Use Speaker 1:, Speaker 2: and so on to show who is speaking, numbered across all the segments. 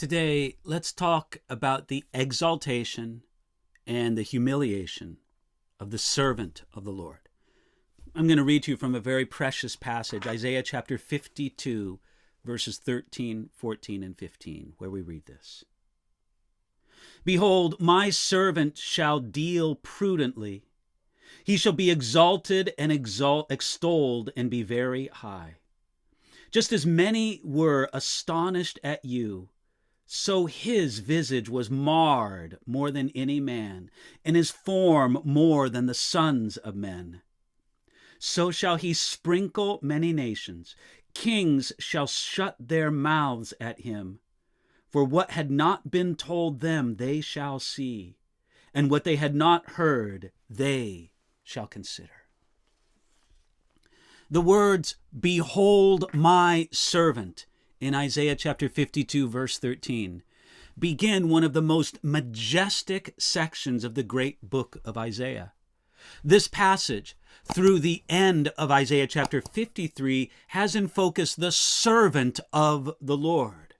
Speaker 1: Today, let's talk about the exaltation and the humiliation of the servant of the Lord. I'm going to read to you from a very precious passage, Isaiah chapter 52, verses 13, 14, and 15, where we read this. Behold, my servant shall deal prudently. He shall be exalted and extolled and be very high. Just as many were astonished at you, so his visage was marred more than any man, and his form more than the sons of men. So shall he sprinkle many nations. Kings shall shut their mouths at him. For what had not been told them they shall see, and what they had not heard they shall consider. The words, "Behold my servant," in Isaiah chapter 52, verse 13, begin one of the most majestic sections of the great book of Isaiah. This passage, through the end of Isaiah chapter 53, has in focus the servant of the Lord.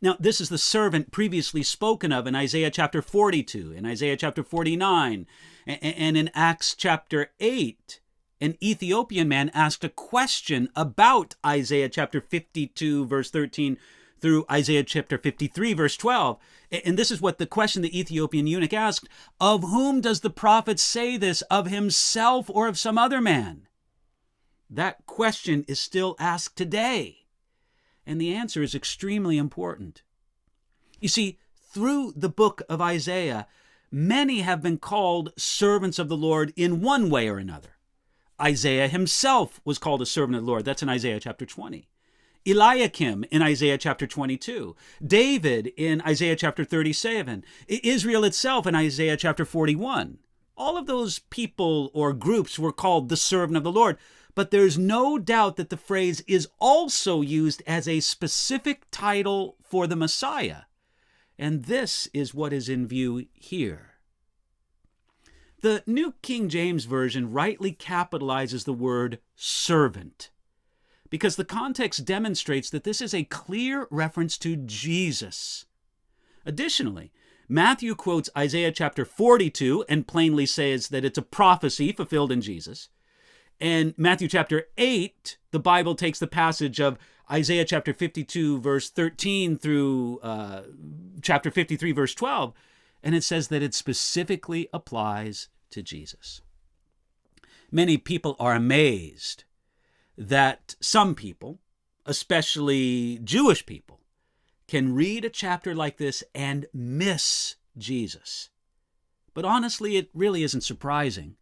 Speaker 1: Now, this is the servant previously spoken of in Isaiah chapter 42, in Isaiah chapter 49, and in Acts chapter 8. An Ethiopian man asked a question about Isaiah chapter 52, verse 13, through Isaiah chapter 53, verse 12. And this is what the question the Ethiopian eunuch asked: of whom does the prophet say this, of himself or of some other man? That question is still asked today, and the answer is extremely important. You see, through the book of Isaiah, many have been called servants of the Lord in one way or another. Isaiah himself was called a servant of the Lord. That's in Isaiah chapter 20. Eliakim in Isaiah chapter 22. David in Isaiah chapter 37. Israel itself in Isaiah chapter 41. All of those people or groups were called the servant of the Lord. But there's no doubt that the phrase is also used as a specific title for the Messiah. And this is what is in view here. The New King James Version rightly capitalizes the word servant, because the context demonstrates that this is a clear reference to Jesus. Additionally, Matthew quotes Isaiah chapter 42 and plainly says that it's a prophecy fulfilled in Jesus. And Matthew chapter 8, the Bible takes the passage of Isaiah chapter 52, verse 13 through chapter 53, verse 12, and it says that it specifically applies to Jesus. Many people are amazed that some people, especially Jewish people, can read a chapter like this and miss Jesus. But honestly, it really isn't surprising.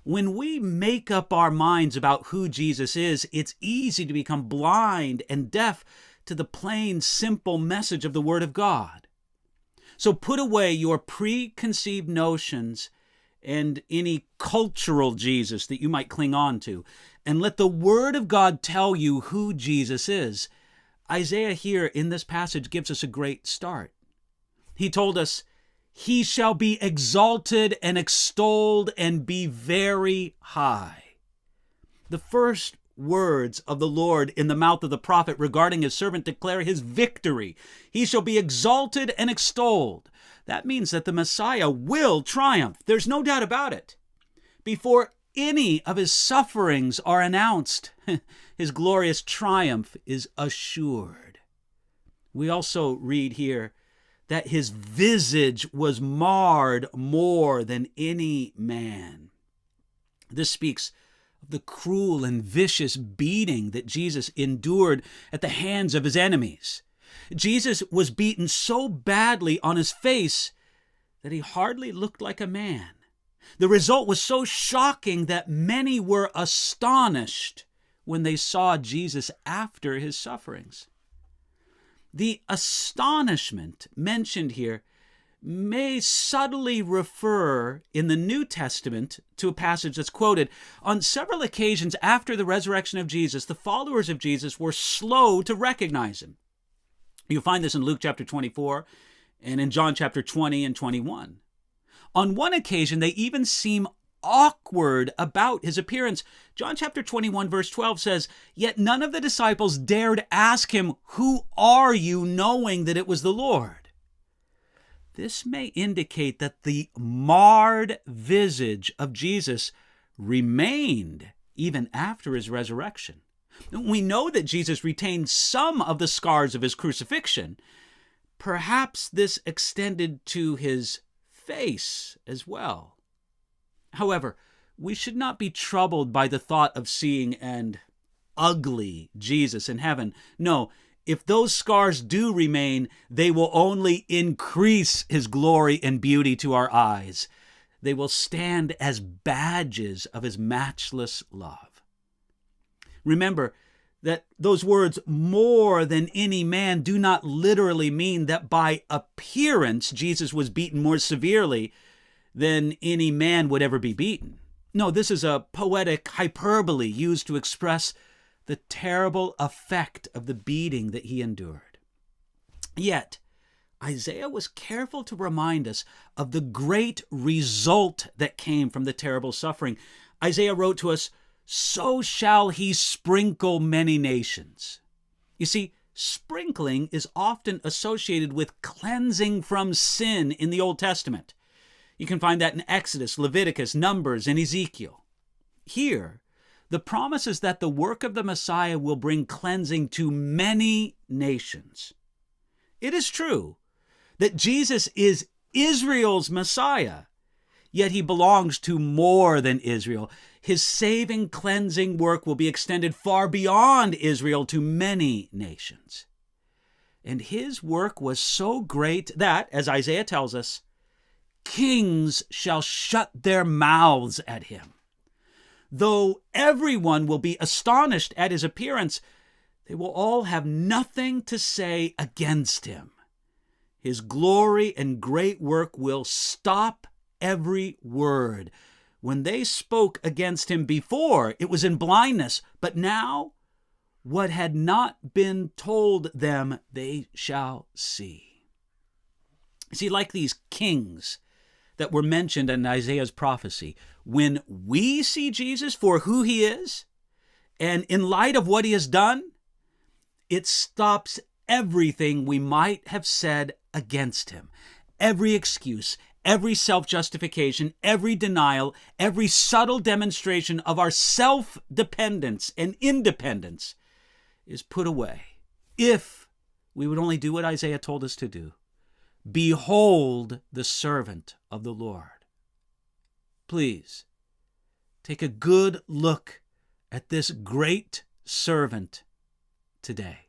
Speaker 1: When we make up our minds about who Jesus is, it's easy to become blind and deaf to the plain, simple message of the Word of God. So put away your preconceived notions and any cultural Jesus that you might cling on to, and let the Word of God tell you who Jesus is. Isaiah here in this passage gives us a great start. He told us, "He shall be exalted and extolled and be very high." The first words of the Lord in the mouth of the prophet regarding his servant declare his victory. He shall be exalted and extolled. That means that the Messiah will triumph. There's no doubt about it. Before any of his sufferings are announced, his glorious triumph is assured. We also read here that his visage was marred more than any man. This speaks of the cruel and vicious beating that Jesus endured at the hands of his enemies. Jesus was beaten so badly on his face that he hardly looked like a man. The result was so shocking that many were astonished when they saw Jesus after his sufferings. The astonishment mentioned here may subtly refer in the New Testament to a passage that's quoted. On several occasions after the resurrection of Jesus, the followers of Jesus were slow to recognize him. You'll find this in Luke chapter 24 and in John chapter 20 and 21. On one occasion, they even seem awkward about his appearance. John chapter 21, verse 12 says, "Yet none of the disciples dared ask him, 'Who are you?' knowing that it was the Lord." This may indicate that the marred visage of Jesus remained even after his resurrection. We know that Jesus retained some of the scars of his crucifixion. Perhaps this extended to his face as well. However, we should not be troubled by the thought of seeing an ugly Jesus in heaven. No, if those scars do remain, they will only increase his glory and beauty to our eyes. They will stand as badges of his matchless love. Remember that those words, "more than any man," do not literally mean that by appearance Jesus was beaten more severely than any man would ever be beaten. No, this is a poetic hyperbole used to express the terrible effect of the beating that he endured. Yet, Isaiah was careful to remind us of the great result that came from the terrible suffering. Isaiah wrote to us, "So shall he sprinkle many nations." You see, sprinkling is often associated with cleansing from sin in the Old Testament. You can find that in Exodus, Leviticus, Numbers, and Ezekiel. Here, the promise is that the work of the Messiah will bring cleansing to many nations. It is true that Jesus is Israel's Messiah, yet he belongs to more than Israel. His saving, cleansing work will be extended far beyond Israel to many nations. And his work was so great that, as Isaiah tells us, kings shall shut their mouths at him. Though everyone will be astonished at his appearance, they will all have nothing to say against him. His glory and great work will stop every word. When they spoke against him before, it was in blindness, but now, what had not been told them, they shall see. See, like these kings that were mentioned in Isaiah's prophecy, when we see Jesus for who he is, and in light of what he has done, it stops everything we might have said against him. Every excuse, every self-justification, every denial, every subtle demonstration of our self-dependence and independence is put away. If we would only do what Isaiah told us to do. Behold the servant of the Lord. Please, take a good look at this great servant today.